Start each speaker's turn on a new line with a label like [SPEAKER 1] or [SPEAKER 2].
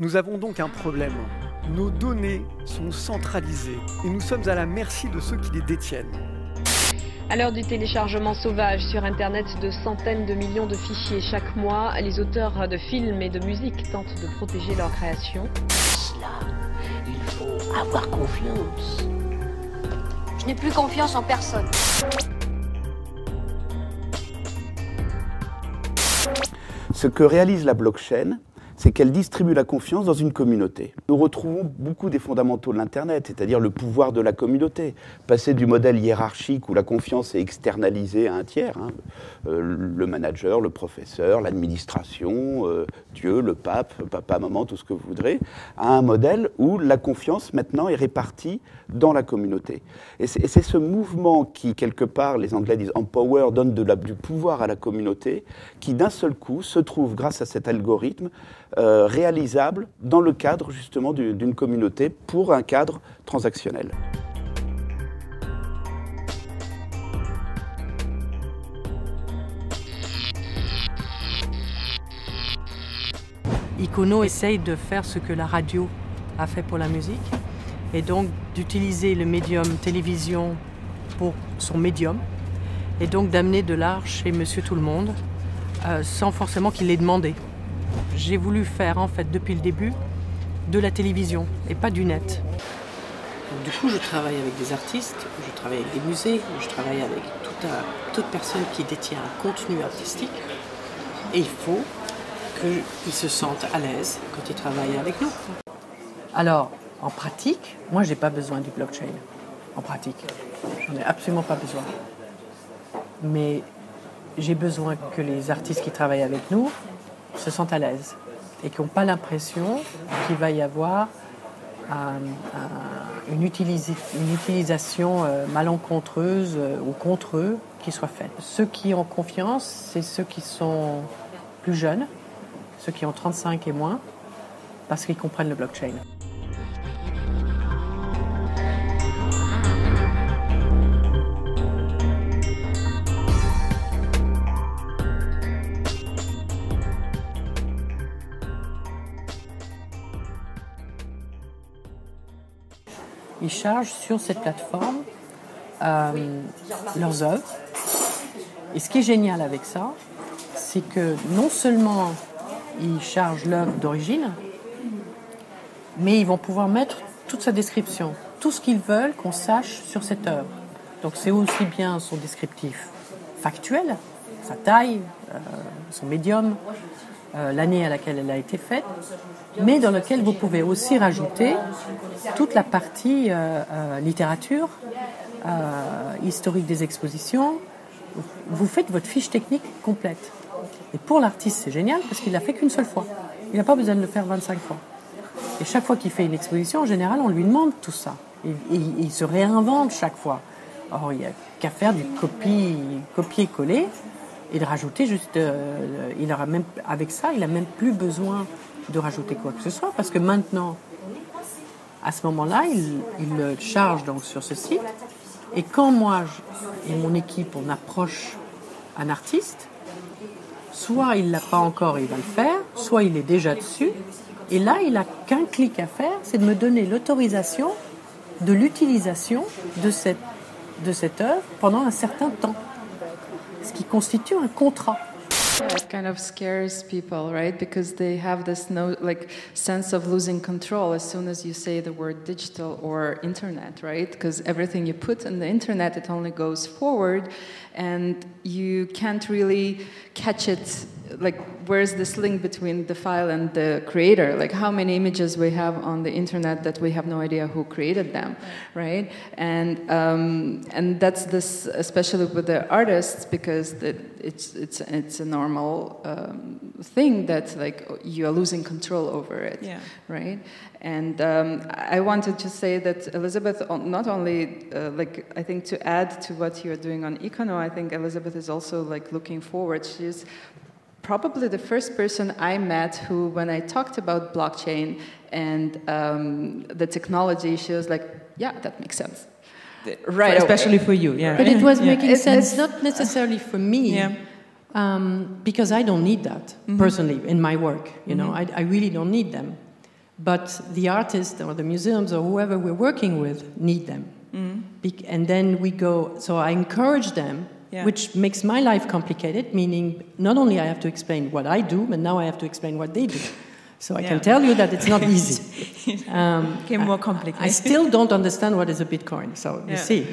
[SPEAKER 1] Nous avons donc un problème. Nos données sont centralisées et nous sommes à la merci de ceux qui les détiennent.
[SPEAKER 2] À l'heure du téléchargement sauvage sur Internet de centaines de millions de fichiers chaque mois, les auteurs de films et de musique tentent de protéger leur création.
[SPEAKER 3] Cela, il faut avoir confiance.
[SPEAKER 4] Je n'ai plus confiance en personne.
[SPEAKER 5] Ce que réalise la blockchain, c'est qu'elle distribue la confiance dans une communauté. Nous retrouvons beaucoup des fondamentaux de l'Internet, c'est-à-dire le pouvoir de la communauté. Passer du modèle hiérarchique où la confiance est externalisée à un tiers, le manager, le professeur, l'administration, Dieu, le pape, papa, maman, tout ce que vous voudrez, à un modèle où la confiance maintenant est répartie dans la communauté. Et c'est ce mouvement qui, quelque part, les Anglais disent « empower », donne du pouvoir à la communauté, qui d'un seul coup se trouve, grâce à cet algorithme, réalisable dans le cadre justement d'une communauté pour un cadre transactionnel.
[SPEAKER 6] Icono essaye de faire ce que la radio a fait pour la musique et donc d'utiliser le médium télévision pour son médium et donc d'amener de l'art chez Monsieur Tout-le-Monde sans forcément qu'il l'ait demandé. J'ai voulu faire en fait depuis le début de la télévision et pas du net.
[SPEAKER 7] Donc, du coup, je travaille avec des artistes, je travaille avec des musées, je travaille avec toute personne qui détient un contenu artistique et il faut qu'ils se sentent à l'aise quand ils travaillent avec nous. Alors, en pratique, moi, j'ai pas besoin du blockchain. En pratique, j'en ai absolument pas besoin. Mais j'ai besoin que les artistes qui travaillent avec nous se sentent à l'aise et qui n'ont pas l'impression qu'il va y avoir une utilisation malencontreuse ou contre eux qui soit faite. Ceux qui ont confiance, c'est ceux qui sont plus jeunes, ceux qui ont 35 et moins, parce qu'ils comprennent le blockchain. Ils chargent sur cette plateforme leurs œuvres. Et ce qui est génial avec ça, c'est que non seulement ils chargent l'œuvre d'origine, mais ils vont pouvoir mettre toute sa description, tout ce qu'ils veulent qu'on sache sur cette œuvre. Donc c'est aussi bien son descriptif factuel, sa taille, son médium, l'année à laquelle elle a été faite, mais dans lequel vous pouvez aussi rajouter toute la partie littérature, historique des expositions. Vous faites votre fiche technique complète. Et pour l'artiste, c'est génial parce qu'il l'a fait qu'une seule fois. Il n'a pas besoin de le faire 25 fois. Et chaque fois qu'il fait une exposition, en général, on lui demande tout ça. Et il se réinvente chaque fois. Or, il n'y a qu'à faire du copier-coller et de rajouter juste... avec ça, il n'a même plus besoin de rajouter quoi que ce soit parce que maintenant, à ce moment-là, il le charge donc sur ce site. Et quand moi et mon équipe, on approche un artiste, soit il ne l'a pas encore et il va le faire, soit il est déjà dessus. Et là, il n'a qu'un clic à faire, c'est de me donner l'autorisation de l'utilisation de cette œuvre pendant un certain temps. Ce qui constitue un contrat.
[SPEAKER 8] It kind of scares people, right? Because they have this sense of losing control as soon as you say the word digital or internet, right? Because everything you put on the internet, it only goes forward, and you can't really catch it. Like, where's this link between the file and the creator? Like, how many images we have on the internet that we have no idea who created them, right? And that's this, especially with the artists, because it's a normal thing that like you are losing control over it, right? And I wanted to say that Elizabeth, not only I think to add to what you're doing on Icono, I think Elizabeth is also like looking forward. She's probably the first person I met who, when I talked about blockchain and the technology, she was like, yeah, that makes sense.
[SPEAKER 9] Right, especially for you, yeah.
[SPEAKER 7] But it was making sense, not necessarily for me, because I don't need that, personally, in my work, you know. I really don't need them. but the artists or the museums or whoever we're working with need them. And then we go, so I encourage them, which makes my life complicated, meaning not only I have to explain what I do, but now I have to explain what they do. So I can tell you that it's not easy.
[SPEAKER 9] Became more complicated.
[SPEAKER 7] I still don't understand what is a Bitcoin, so you see.